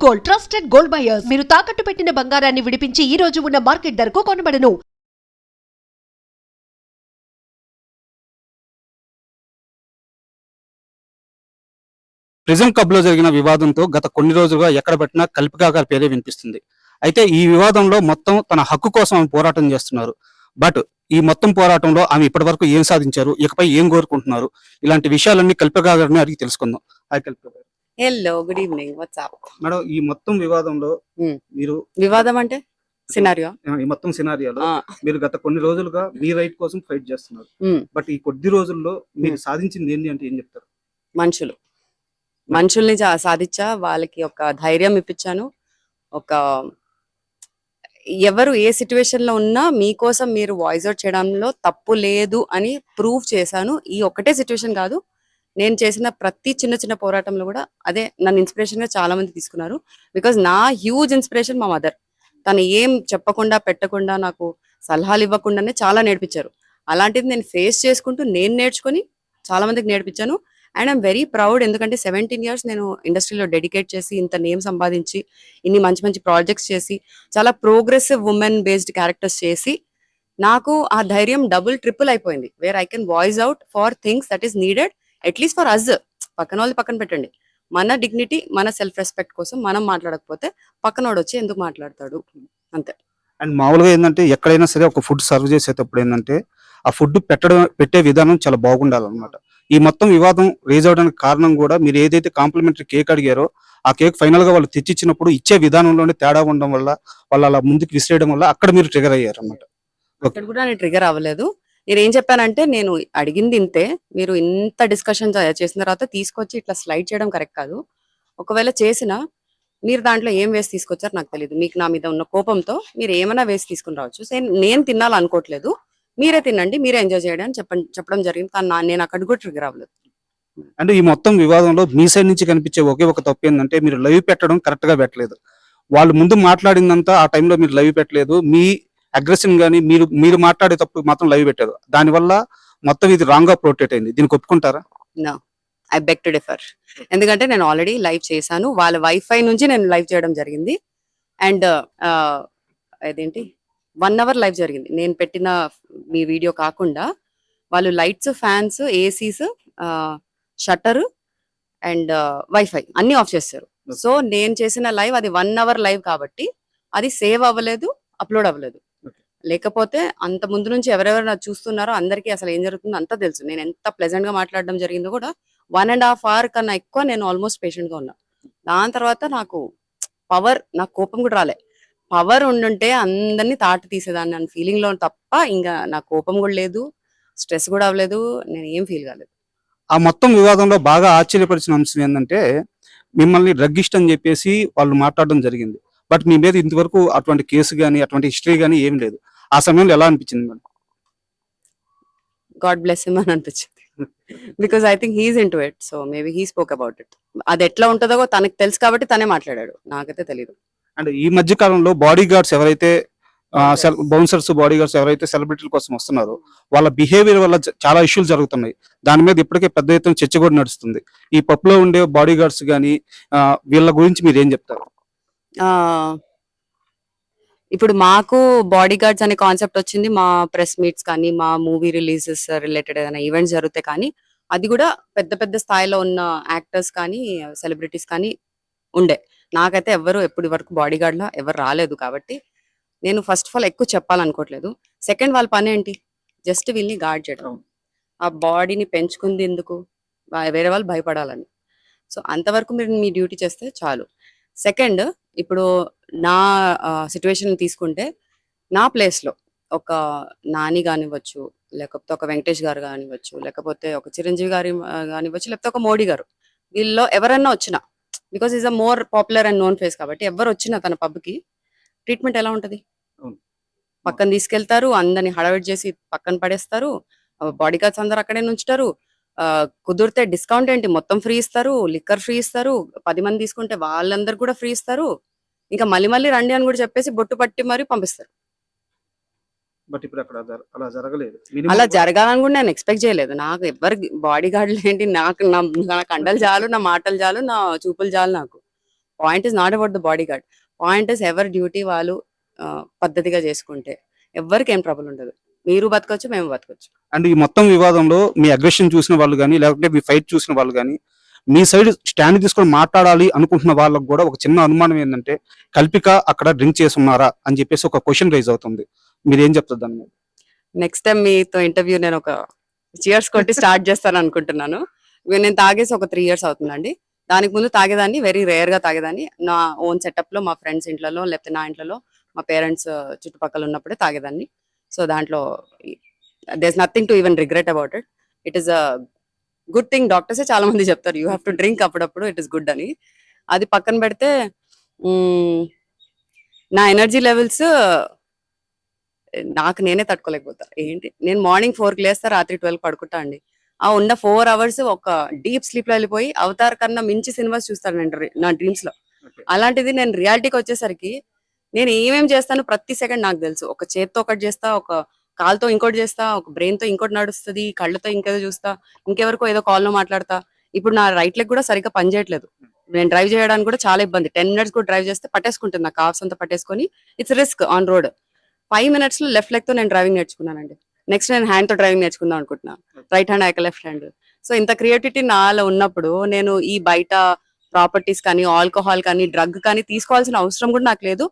Gold, trusted gold buyers. మీరు తాకట్టు పెట్టిన బంగారాన్ని విడిపించి ఈ రోజు ఉన్న మార్కెట్ ధరకు కొనబడను. ప్రిజం క్లబ్ లో జరిగిన వివాదంతో గత కొన్ని రోజులుగా ఎక్కడ పెట్టినా కల్పికా గారి పేరే వినిపిస్తుంది. అయితే ఈ వివాదంలో మొత్తం తన హక్కు కోసం ఆమె పోరాటం చేస్తున్నారు. బట్ ఈ మొత్తం పోరాటంలో ఆమె ఇప్పటి వరకు ఏం సాధించారు, ఇకపై ఏం కోరుకుంటున్నారు, ఇలాంటి విషయాలన్నీ కల్పికా గారిని అడిగి తెలుసుకుందాం. హాయ్ కల్పికా గారు. Hello, good evening. WhatsApp madam, ఈ మొత్తం వివాదంలో మీరు వివాదం అంటే సినారియో ఈ మొత్తం సినారియాలో మీరు గత కొన్ని రోజులుగా మీ రైట్ కోసం ఫైట్ చేస్తున్నారు. బట్ ఈ కొద్ది రోజుల్లో మీరు సాధించింది ఏంటి అంటే ఏం చెప్తారు? మనుషుల్ని సాధించా, వాళ్ళకి ఒక ధైర్యం ఇప్పించాను. ఒక ఎవరు ఏ సిచ్యువేషన్ లో ఉన్నా మీకోసం మీరు వాయిస్ అవుట్ చేయడంలో తప్పు లేదు అని ప్రూవ్ చేశాను. ఈ ఒకటే సిచ్యువేషన్ కాదు, నేను చేసిన ప్రతి చిన్న చిన్న పోరాటంలో కూడా అదే నన్ను ఇన్స్పిరేషన్ గా చాలా మంది తీసుకున్నారు. బికాజ్ నా హ్యూజ్ ఇన్స్పిరేషన్ మా మదర్. తను ఏం చెప్పకుండా పెట్టకుండా నాకు సలహాలు ఇవ్వకుండానే చాలా నేర్పించారు. అలాంటిది నేను ఫేస్ చేసుకుంటూ నేను నేర్చుకొని చాలా మందికి నేర్పించాను. అండ్ ఐఎమ్ వెరీ ప్రౌడ్, ఎందుకంటే 17 years నేను ఇండస్ట్రీలో డెడికేట్ చేసి ఇంత నేమ్ సంపాదించి ఇన్ని మంచి మంచి ప్రాజెక్ట్స్ చేసి చాలా ప్రోగ్రెసివ్ ఉమెన్ బేస్డ్ క్యారెక్టర్స్ చేసి నాకు ఆ ధైర్యం డబుల్ ట్రిపుల్ అయిపోయింది. Where I can voice out for things that is needed, at least for us. పక్కన వాళ్ళు పక్కన పెట్టండి, మన డిగ్నిటీ మన సెల్ఫ్ రెస్పెక్ట్ కోసం మనం మాట్లాడకపోతే పక్కనోడు వచ్చి ఎందుకు మాట్లాడతాడు, అంతే. అండ్ మామూలుగా ఏంటంటే ఎక్కడైనా సరే ఒక ఫుడ్ సర్వ్ చేసేటప్పుడు ఏంటంటే ఆ ఫుడ్ పెట్టే విధానం చాలా బాగుండాలన్నమాట. ఈ మొత్తం వివాదం రేజ్ అవడానికి కారణం కూడా మీరు ఏదైతే కాంప్లిమెంటరీ కేక్ అడిగారో ఆ కేక్ ఫైనల్ గా వాళ్ళు తెచ్చిచ్చినప్పుడు ఇచ్చే విధానంలోనే తేడా ఉండడం వల్ల వాళ్ళు అలా ముందుకు విసిరేయడం వల్ల అక్కడ మీరు ట్రిగర్ అయ్యారు అన్నమాట. అక్కడ కూడా నేను ట్రిగర్ అవ్వలేదు. నేను ఏం చెప్పానంటే, నేను అడిగింది ఇంతే, మీరు ఇంత డిస్కషన్ చేసిన తర్వాత తీసుకొచ్చి ఇట్లా స్లైడ్ చేయడం కరెక్ట్ కాదు. ఒకవేళ చేసినా మీరు దాంట్లో ఏం వేసి తీసుకొచ్చారు నాకు తెలియదు. మీకు నా మీద ఉన్న కోపంతో మీరు ఏమైనా వేసి తీసుకుని రావచ్చు. నేను తినాలనుకోవట్లేదు, మీరే తినండి, మీరే ఎంజాయ్ చేయండి అని చెప్పడం జరిగింది. కానీ నేను అక్కడ కూడా ట్రిగర్ అవ్వలేదు. అంటే ఈ మొత్తం వివాదంలో మీ సైడ్ నుంచి కనిపించే ఒకే ఒక తప్పు ఏంటంటే మీరు లైవ్ పెట్టడం కరెక్ట్ గా పెట్టలేదు. వాళ్ళు ముందు మాట్లాడిందంతా ఆ టైంలో మీరు లైవ్ పెట్టలేదు. మీ అగ్రెషన్ గానీ మీరు మాట్లాడేటప్పుడు మాత్రం లైవ్ పెట్టారు. దానివల్ల మొత్తం ఇది రాంగ్ గా ప్రొటెక్ట్ అయింది. దీనికి ఒప్పుకుంటారా? No, I beg to differ. ఎందుకంటే నేను ఆల్రెడీ లైవ్ చేశాను. వాళ్ళ వైఫై నుంచి నేను లైవ్ చేయడం జరిగింది. అండ్ అదేంటి 1 hour లైవ్ జరిగింది. నేను పెట్టిన మీ వీడియో కాకుండా వాళ్ళు lights, fans, ACs, shutter and wifi అన్ని ఆఫ్ చేస్తారు. సో నేను చేసిన లైవ్ అది 1 hour లైవ్ కాబట్టి అది సేవ్ అవ్వలేదు, అప్లోడ్ అవ్వలేదు. లేకపోతే అంత ముందు నుంచి ఎవరెవరు నాకు చూస్తున్నారో అందరికీ అసలు ఏం జరుగుతుందో అంతా తెలుసు. నేను ఎంత ప్లెజెంట్ గా మాట్లాడడం జరిగిందో కూడా 1.5 hour కన్నా ఎక్కువ నేను ఆల్మోస్ట్ పేషెంట్ గా ఉన్నా. దాని తర్వాత నాకు కోపం కూడా రాలే. పవర్ ఉండుంటే అందరినీ తాట తీసేదాన్ని అన్న ఫీలింగ్ లో తప్ప ఇంకా నా కోపం కూడా లేదు, స్ట్రెస్ కూడా అవ్వలేదు, నేను ఏం ఫీల్ కాలేదు. ఆ మొత్తం వివాదంలో బాగా ఆశ్చర్యపరిచిన అంశం ఏంటంటే మిమ్మల్ని డ్రగ్గిస్ట్ అని చెప్పేసి వాళ్ళు మాట్లాడడం జరిగింది. బట్ మీ మీద ఇంతవరకు అటువంటి కేసు కానీ అటువంటి హిస్టరీ కానీ ఏం లేదు. ఆ సమయంలో ఎలా అనిపించింది మేడం? గాడ్ బ్లెస్ హిమ్ అని అనిపించింది. Because I think he's into it, so maybe he spoke about it. అది ఎట్లా ఉంటుందో తనకు తెలుసు కాబట్టి తనే మాట్లాడాడు, నాకైతే తెలియదు. అంటే ఈ మధ్య కాలంలో బాడీ గార్డ్స్ ఎవరైతే బౌన్సర్స్, బాడీ గార్డ్స్ ఎవరైతే సెలబ్రిటీల కోసం వస్తున్నారో వాళ్ళ బిహేవియర్ వల్ల చాలా ఇష్యూలు జరుగుతున్నాయి. దాని మీద ఇప్పటికే పెద్ద ఎత్తున చర్చ కూడా నడుస్తుంది. ఈ పబ్ లో ఉండే బాడీ గార్డ్స్ కానీ వీళ్ళ గురించి మీరు ఏం చెప్తారు? ఇప్పుడు మాకు బాడీ గార్డ్స్ అనే కాన్సెప్ట్ వచ్చింది మా ప్రెస్ మీట్స్ కానీ మా మూవీ రిలీజెస్ రిలేటెడ్ ఏదైనా ఈవెంట్స్ జరిగితే కానీ. అది కూడా పెద్ద పెద్ద స్థాయిలో ఉన్న యాక్టర్స్ కానీ సెలబ్రిటీస్ కానీ ఉండే. నాకైతే ఎప్పటి వరకు బాడీ గార్డ్ లా ఎవరు రాలేదు. కాబట్టి నేను ఫస్ట్ ఆఫ్ ఆల్ ఎక్కువ చెప్పాలనుకోవట్లేదు. సెకండ్, వాళ్ళ పని ఏంటి? జస్ట్ వీళ్ళని గార్డ్ చేయడం. ఆ బాడీని పెంచుకుంది ఎందుకు? వేరే వాళ్ళు భయపడాలని. సో అంతవరకు మీరు మీ డ్యూటీ చేస్తే చాలు. సెకండ్, ఇప్పుడు నా సిచ్యువేషన్ తీసుకుంటే నా ప్లేస్లో ఒక నాని కానివ్వచ్చు, లేకపోతే ఒక వెంకటేష్ గారు కానివ్వచ్చు, లేకపోతే ఒక చిరంజీవి గారి కానివ్వచ్చు, లేకపోతే ఒక మోడీ గారు, వీళ్ళలో ఎవరైనా వచ్చినా, because is a more popular and known face కాబట్టి ఎవరు వచ్చినా తన పబ్కి ట్రీట్మెంట్ ఎలా ఉంటది? పక్కన తీసుకెళ్తారు, అందరిని హడావిడి చేసి పక్కన పడేస్తారు, బాడీ గార్డ్స్ అందరు అక్కడే నుంచుతారు. కుదిరితే డిస్కౌంట్ ఏంటి మొత్తం ఫ్రీ ఇస్తారు, లిక్కర్ ఫ్రీ ఇస్తారు, 10 మంది తీసుకుంటే వాళ్ళందరు కూడా ఫ్రీ ఇస్తారు. ఇంకా మళ్ళీ రండి అని కూడా చెప్పేసి బొట్టు పట్టి మరి పంపిస్తారు. బట్ ఇప్పుడు అక్కడ అలా జరగలేదు. అలా జరగాలని కూడా నేను ఎక్స్పెక్ట్ చేయలేదు. నాకు ఎవరు బాడీ గార్డులు ఏంటి, నాకు నా కండలు చాలు, నా మాటలు చాలు, నా చూపులు చాలు నాకు. Point is not about the body guard. Point is ఎవరి డ్యూటీ వాళ్ళు పద్ధతిగా చేసుకుంటే ఎవరికి ఏం ట్రబుల్ ఉండదు. మీరు బతకొచ్చు, మేము బతకొచ్చు. అండ్ ఈ మొత్తం వివాదంలో మీ అగ్రెషన్ చూసిన వాళ్ళు కానీ లేకపోతే మీ ఫైట్ చూసిన వాళ్ళు కానీ మీ సైడ్ స్టాండ్ తీసుకొని మాట్లాడాలి అనుకుంటున్న వాళ్ళకు కూడా ఒక చిన్న అనుమానం ఏంటంటే కల్పిక అక్కడ డ్రింక్ చేసి ఉన్నారా అని చెప్పేసి ఒక క్వశ్చన్ రైజ్ అవుతుంది. మీరు ఏం చెప్తారు దాని మీద? నెక్స్ట్ టైం మీతో ఇంటర్వ్యూ నేను ఒక చియర్స్ కొట్టి స్టార్ట్ చేస్తాను అనుకుంటున్నాను. నేను తాగేసి ఒక 3 years అవుతుందండి. దానికి ముందు తాగేదాన్ని, వెరీ రేర్ గా తాగేదాన్ని. నా ఓన్ సెటప్ లో, మా ఫ్రెండ్స్ ఇంట్లలో, లేకపోతే నా ఇంట్లో, మా పేరెంట్స్ చుట్టుపక్కల ఉన్నప్పుడే తాగేదాన్ని. సో దాంట్లో there nothing to even regret about it. It is a good thing. డాక్టర్సే చాలా మంది చెప్తారు యూ హ్యావ్ టు డ్రింక్ అప్పుడప్పుడు, ఇట్ ఇస్ గుడ్ అని. అది పక్కన పెడితే నా ఎనర్జీ లెవెల్స్ నాకు నేనే తట్టుకోలేకపోతా. ఏంటి, నేను మార్నింగ్ 4కి లేస్తా, రాత్రి 12 పడుకుంటా అండి. ఆ ఉన్న 4 hours ఒక డీప్ స్లీప్ లో వెళ్ళిపోయి అవతార్ కన్నా మించి సినిమాస్ చూస్తాను నేను నా డ్రీమ్స్ లో. అలాంటిది నేను రియాలిటీకి వచ్చేసరికి నేను ఏమేమి చేస్తాను ప్రతి సెకండ్ నాకు తెలుసు. ఒక చేత్తో ఒకటి చేస్తా, ఒక కాల్తో ఇంకోటి చేస్తా, ఒక బ్రెయిన్ తో ఇంకోటి నడుస్తుంది, కళ్ళతో ఇంకేదో చూస్తా, ఇంకెవరికో ఏదో కాల్లో మాట్లాడతా. ఇప్పుడు నా రైట్ లెగ్ కూడా సరిగ్గా పనిచేయట్లేదు. నేను డ్రైవ్ చేయడానికి కూడా చాలా ఇబ్బంది. 10 minutes కూడా డ్రైవ్ చేస్తే పట్టేసుకుంటుంది, నా కాఫ్స్ అంతా పట్టేసుకొని. It's risk on road. 5 minutes లో లెఫ్ట్ లెగ్ తో నేను డ్రైవింగ్ నేర్చుకున్నానండి. నెక్స్ట్ నేను హ్యాండ్ తో డ్రైవింగ్ నేర్చుకుందాం అనుకుంటున్నా. రైట్ హ్యాండ్ అయ్యాక లెఫ్ట్ హ్యాండ్. సో ఇంత క్రియేటివిటీ నాలో ఉన్నప్పుడు నేను ఈ బయట ప్రాపర్టీస్ కానీ, ఆల్కహాల్ కానీ, డ్రగ్ కానీ తీసుకోవాల్సిన అవసరం కూడా నాకు లేదు.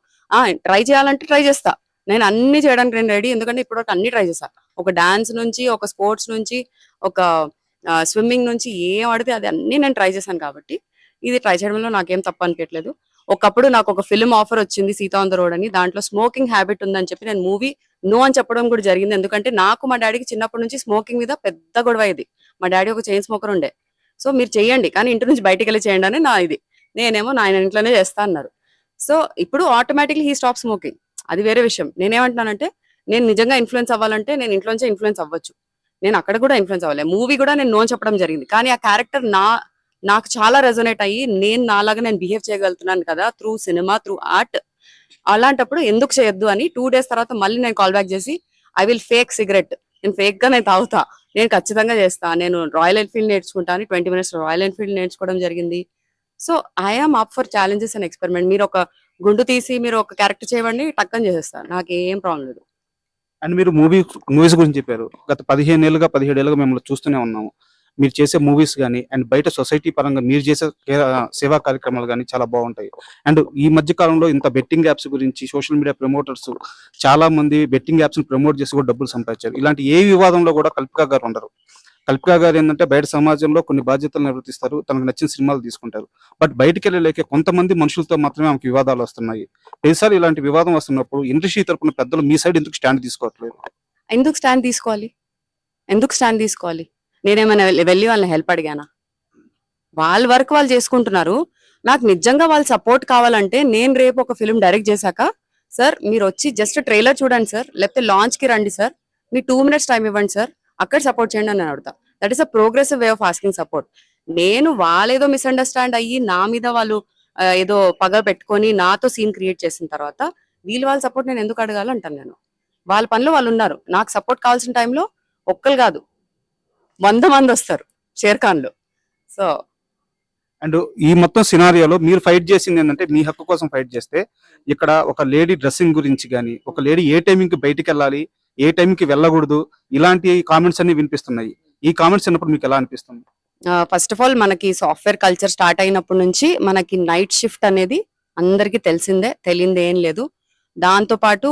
ట్రై చేయాలంటే ట్రై చేస్తా. నేను అన్ని చేయడానికి నేను రెడీ. ఎందుకంటే ఇప్పటివరకు అన్ని ట్రై చేస్తా. ఒక డాన్స్ నుంచి, ఒక స్పోర్ట్స్ నుంచి, ఒక స్విమ్మింగ్ నుంచి, ఏం ఆడితే అది అన్ని నేను ట్రై చేశాను. కాబట్టి ఇది ట్రై చేయడంలో నాకేం తప్పు అనిపించట్లేదు. ఒకప్పుడు నాకు ఒక ఫిల్మ్ ఆఫర్ వచ్చింది, సీతా ఆన్ ద రోడ్ అని. దాంట్లో స్మోకింగ్ హ్యాబిట్ ఉందని చెప్పి నేను మూవీ నో అని చెప్పడం కూడా జరిగింది. ఎందుకంటే నాకు మా డాడీకి చిన్నప్పటి నుంచి స్మోకింగ్ మీద పెద్ద గొడవ ఇది. మా డాడీ ఒక చైన్ స్మోకర్ ఉండే. సో మీరు చేయండి కానీ ఇంటి నుంచి బయటికి వెళ్ళి చేయండి అని నా ఇది. నేనేమో నా ఆయన ఇంట్లోనే చేస్తా అన్నారు. సో ఇప్పుడు ఆటోమేటిక్లీ హీ స్టాప్ స్మోకింగ్. అది వేరే విషయం. నేనేమంటున్నానంటే నేను నిజంగా ఇన్ఫ్లుయెన్స్ అవ్వాలంటే నేను ఇంట్లోంచే ఇన్ఫ్లుయెన్స్ అవ్వచ్చు. నేను అక్కడ కూడా ఇన్ఫ్లుయెన్స్ అవ్వాలి. మూవీ కూడా నేను నో చెప్పడం జరిగింది. కానీ ఆ క్యారెక్టర్ నాకు చాలా రెజొనేట్ అయ్యి నేను నాలాగా నేను బిహేవ్ చేయగలుగుతున్నాను కదా త్రూ సినిమా, త్రూ ఆర్ట్. అలాంటప్పుడు ఎందుకు చేయొద్దు అని 2 days తర్వాత మళ్ళీ నేను కాల్ బ్యాక్ చేసి ఐ విల్ ఫేక్ సిగరెట్, నేను ఫేక్ గా నేను తాగుతా, నేను ఖచ్చితంగా చేస్తా, నేను రాయల్ ఎన్ఫీల్డ్ నేర్చుకుంటాను. 20 minutes రాయల్ ఎన్ఫీల్డ్ నేర్చుకోవడం జరిగింది. So I'm up for challenges and experiment. మీరు ఒక గుండు తీసి మీరు ఒక క్యారెక్టర్ చేయండి, టక్కని చేసేస్తాను, నాకేం ప్రాబ్లం లేదు. అండ్ మీరు మూవీస్ గురించి చెప్పారు. గత 15 ఏళ్ళుగా 17 ఏళ్ళుగా మిమ్మల్ని చూస్తూనే ఉన్నాము. మీరు చేసే మూవీస్ కానీ అండ్ బయట సొసైటీ పరంగా మీరు చేసే సేవా కార్యక్రమాలు కానీ చాలా బాగుంటాయి. అండ్ ఈ మధ్య కాలంలో ఇంత బెట్టింగ్ యాప్స్ గురించి సోషల్ మీడియా ప్రమోటర్స్ చాలా మంది బెట్టింగ్ యాప్స్ ని ప్రమోట్ చేసి కూడా డబ్బులు సంపాదించారు. ఇలాంటి ఏ వివాదంలో కూడా కల్పిక గారు ఉండరు. కల్పిక గారు ఏంటంటే బయట సమాజంలో కొన్ని బాధ్యతలు నిర్వర్తిస్తారు, తనకు నచ్చిన సినిమాలు తీసుకుంటారు. బట్ బయటకు వెళ్ళలేక కొంతమంది మనుషులతో మాత్రమే ఆమెకు వివాదాలు వస్తున్నాయి. ప్రతిసారి ఇలాంటి వివాదం వస్తున్నప్పుడు ఇండస్ట్రీ తరపున పెద్దలు మీ సైడ్ ఎందుకు స్టాండ్ తీసుకోవట్లేదు? ఎందుకు స్టాండ్ తీసుకోవాలి? నేనేమైనా వెళ్ళి వాళ్ళని హెల్ప్ అడిగానా? వాళ్ళ వర్క్ వాళ్ళు చేసుకుంటున్నారు. నాకు నిజంగా వాళ్ళ సపోర్ట్ కావాలంటే నేను రేపు ఒక ఫిల్మ్ డైరెక్ట్ చేశాక, సార్ మీరు వచ్చి జస్ట్ ట్రైలర్ చూడండి సార్, లేకపోతే లాంచ్ కి రండి సార్, మీ 2 minutes టైం ఇవ్వండి సార్, అక్కడ సపోర్ట్ చేయండి అని అడుగుతా. That is a progressive way of asking support. నేను వాళ్ళేదో మిస్అండర్స్టాండ్ అయ్యి నా మీద వాళ్ళు ఏదో పగ పెట్టుకొని నాతో సీన్ క్రియేట్ చేసిన తర్వాత వాళ్ళ సపోర్ట్ నేను ఎందుకు అడగాలంటాను. నేను వాళ్ళ పనిలో వాళ్ళు ఉన్నారు. నాకు సపోర్ట్ కావాల్సిన టైంలో ఒక్కరు కాదు 100 మంది వస్తారు షేర్ఖాన్లు. సో అండ్ ఈ మొత్తం సినారియోలో మీరు ఫైట్ చేసింది ఏంటంటే మీ హక్కు కోసం ఫైట్ చేస్తే, ఇక్కడ ఒక లేడీ డ్రెస్సింగ్ గురించి కానీ, ఒక లేడీ ఏ టైంకి బయటికి వెళ్ళాలి, ఏ టైంకి వెళ్ళకూడదు, ఇలాంటి కామెంట్స్ అన్ని వినిపిస్తున్నాయి. ఈ కామెంట్స్ విన్నప్పుడు మీకు ఎలా అనిపిస్తుంది? ఫస్ట్ ఆఫ్ ఆల్ మనకి సాఫ్ట్వేర్ కల్చర్ స్టార్ట్ అయినప్పటి నుంచి మనకి నైట్ షిఫ్ట్ అనేది అందరికీ తెలిసిందే, తెలియంది ఏం లేదు. దాంతో పాటు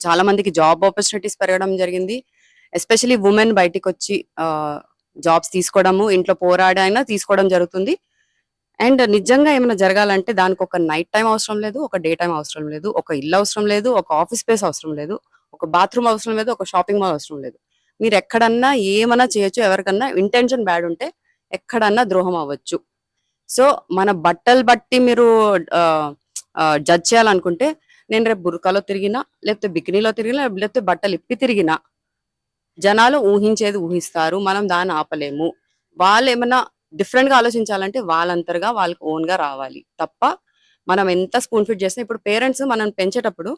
చాలా మందికి జాబ్ ఆపర్చునిటీస్ పెరగడం జరిగింది. ఎస్పెషలీ ఉమెన్ బయటికి వచ్చి జాబ్స్ తీసుకోవడము, ఇంట్లో పోరాడైనా తీసుకోవడం జరుగుతుంది. అండ్ నిజంగా ఏమైనా జరగాలంటే దానికి ఒక నైట్ టైం అవసరం లేదు, ఒక డే టైం అవసరం లేదు, ఒక ఇల్లు అవసరం లేదు, ఒక ఆఫీస్ స్పేస్ అవసరం లేదు, ఒక బాత్రూమ్ అవసరం లేదు, ఒక షాపింగ్ మాల్ అవసరం లేదు. మీరు ఎక్కడన్నా ఏమన్నా చేయొచ్చు. ఎవరికన్నా ఇంటెన్షన్ బ్యాడ్ ఉంటే ఎక్కడన్నా ద్రోహం అవ్వచ్చు. సో మన బట్టలు బట్టి మీరు జడ్జ్ చేయాలనుకుంటే, నేను రేపు బుర్కాలో తిరిగినా, లేకపోతే బికినీలో తిరిగినా, లేకపోతే బట్టలు ఇప్పి తిరిగినా జనాలు ఊహించేది ఊహిస్తారు. మనం దాన్ని ఆపలేము. వాళ్ళు ఏమన్నా డిఫరెంట్ గా ఆలోచించాలంటే వాళ్ళంతగా వాళ్ళకి ఓన్ గా రావాలి తప్ప మనం ఎంత స్పూన్ ఫిట్ చేసినా. ఇప్పుడు పేరెంట్స్ మనం పెంచేటప్పుడు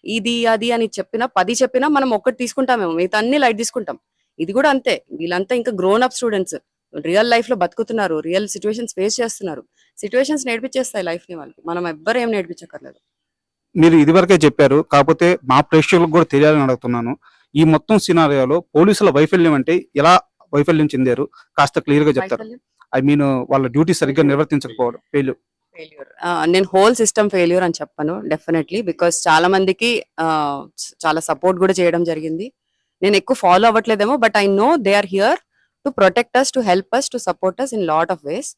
ఇది అది అని చెప్పినా 10 చెప్పినా మనం ఒక్కటి తీసుకుంటామేమో, మిగతా అన్ని లైట్ తీసుకుంటాం. ఇది కూడా అంతే. వీళ్ళంతా ఇంకా grown up students. Real life లో బతుకుతున్నారు, రియల్ సిచ్యువేషన్స్ ఫేస్ చేస్తున్నారు. సిచ్యువేషన్స్ నేర్పించేస్తాయి లైఫ్ ని వాళ్ళకి, మనం ఎవ్వరు ఏం నేర్పించక్కర్లేదు. మీరు ఇదివరకే చెప్పారు, కాకపోతే మా ప్రేక్షకులకు కూడా తెలియాలని అడుగుతున్నాను. ఈ మొత్తం సినారియోలో పోలీసుల వైఫల్యం అంటే ఎలా వైఫల్యం చెందారు కాస్త క్లియర్ గా చెప్తారు. వైఫల్యం? ఐ మీన్ వాళ్ళ డ్యూటీ సరిగ్గా నిర్వర్తించకపోవడం ఫెయిల్యూర్. ఫెయిల్యూర్. నేను హోల్ సిస్టమ్ ఫెయిల్యూర్ అని చెప్పను డెఫినెట్లీ, బికాస్ చాలా మందికి చాలా సపోర్ట్ కూడా చేయడం జరిగింది. నేను ఎక్కువ ఫాలో అవ్వట్లేదేమో, but I know they are here to protect us, to help us, to support us in lot of ways.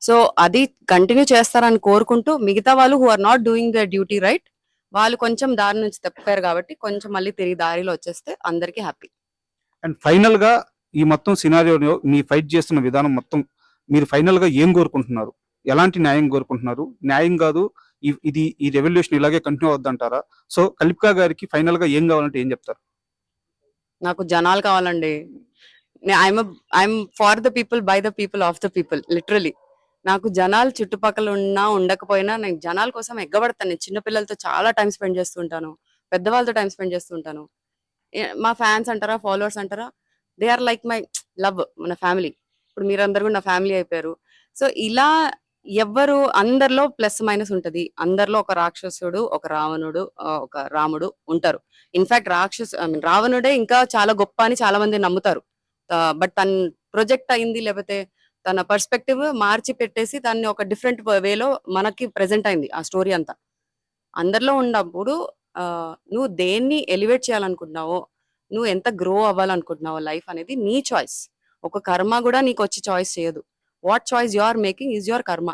So అది కంటిన్యూ చేస్తారని కోరుకుంటూ, మిగతా వాళ్ళు who are not doing the duty right, వాళ్ళు కొంచెం దారి నుంచి తప్పారు కాబట్టి కొంచెం మళ్ళీ తిరిగి దారిలో వచ్చేస్తే అందరికీ హ్యాపీ. అండ్ ఫైనల్ గా ఈ మొత్తం సినారియోలో మీ ఫైట్ చేస్తున్న విధానం మొత్తం మీరు ఫైనల్ గా ఏం కోరుకుంటున్నారు? ఎలాంటి న్యాయం కోరుకుంటున్నారు? న్యాయం కాదు, ఈ రెవల్యూషన్ ఇలాగే కంటిన్యూ అవుద్దంటారా? సో కల్పికా గారికి ఫైనల్ గా ఏం కావాలంటే ఏం చెప్తారు? నాకు జనాలు కావాలండి. I'm for the people, by the people, of the people, literally. నాకు జనాలు చుట్టుపక్కల ఉన్నా ఉండకపోయినా నేను జనాల కోసం ఎగ్గబడతాను. నేను చిన్నపిల్లలతో చాలా టైం స్పెండ్ చేస్తుంటాను, పెద్దవాళ్ళతో టైం స్పెండ్ చేస్తుంటాను. మా ఫ్యాన్స్ అంటారా, ఫాలోవర్స్ అంటారా, they are like my love, మన ఫ్యామిలీ. ఇప్పుడు మీరందరూ కూడా నా ఫ్యామిలీ అయిపోయారు. సో ఇలా ఎవ్వరు, అందరిలో ప్లస్ మైనస్ ఉంటది. అందరిలో ఒక రాక్షసుడు, ఒక రావణుడు, ఒక రాముడు ఉంటారు. ఇన్ఫాక్ట్ రావణుడే ఇంకా చాలా గొప్ప అని చాలా మంది నమ్ముతారు. బట్ తన ప్రొజెక్ట్ అయింది, లేకపోతే తన పర్స్పెక్టివ్ మార్చి పెట్టేసి దాన్ని ఒక డిఫరెంట్ వేలో మనకి ప్రెజెంట్ అయింది ఆ స్టోరీ అంతా. అందరిలో ఉన్నప్పుడు నువ్వు దేన్ని ఎలివేట్ చేయాలనుకుంటున్నావో, నువ్వు ఎంత గ్రో అవ్వాలనుకుంటున్నావో లైఫ్ అనేది నీ చాయిస్. ఒక కర్మ కూడా నీకు వచ్చి చాయిస్ చేయదు. What choice you are making is your karma.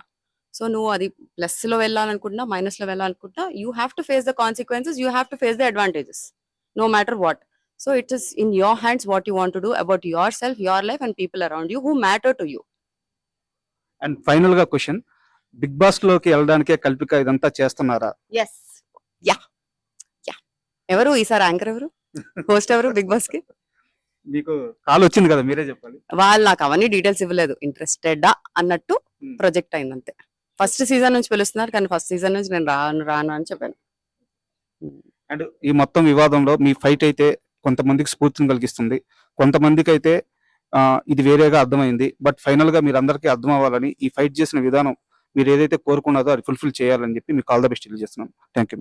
So నువ్వు అది ప్లస్ లో వెళ్ళాలనుకుంటున్నా, మైనస్ లో వెళ్ళాలనుకుంటున్నా, you have to face the consequences, you have to face the advantages, no matter what. So it is in your hands what you want to do about yourself, your life and people around you who matter to you. And final గా question, big boss లోకి వెళ్ళడానికే కల్పిక ఇదంతా చేస్తున్నారా? Yes. Yeah. ఎవరు ఈసారి anchor, ఎవరు host, ఎవరు big boss కి? మీకు కాల్ వచ్చింది కదా, మీరే చెప్పాలి. వాళ్ళు నాకు అవన్నీ డీటెయిల్స్ ఇవ్వలేదు. ఇంట్రెస్టెడా అన్నట్టు ప్రొజెక్ట్ అయింది అంతే. ఫస్ట్ సీజన్ నుంచి పిలుస్తున్నారు, కానీ ఫస్ట్ సీజన్ నుంచి నేను రాను అని చెప్పాను. అండ్ ఈ మొత్తం వివాదంలో మీ ఫైట్ అయితే కొంతమందికి స్ఫూర్తిని కలిగిస్తుంది, కొంతమందికి అయితే ఇది వేరేగా అర్థమైంది. బట్ ఫైనల్ గా మీరు అందరికీ అర్థం అవ్వాలని ఈ ఫైట్ చేసిన విధానం మీరు ఏదైతే కోరుకున్నారో అది ఫుల్ఫిల్ చేయాలని చెప్పి మీకు ఆల్ ద బెస్ట్ తెలియజేస్తున్నాను. Thank you.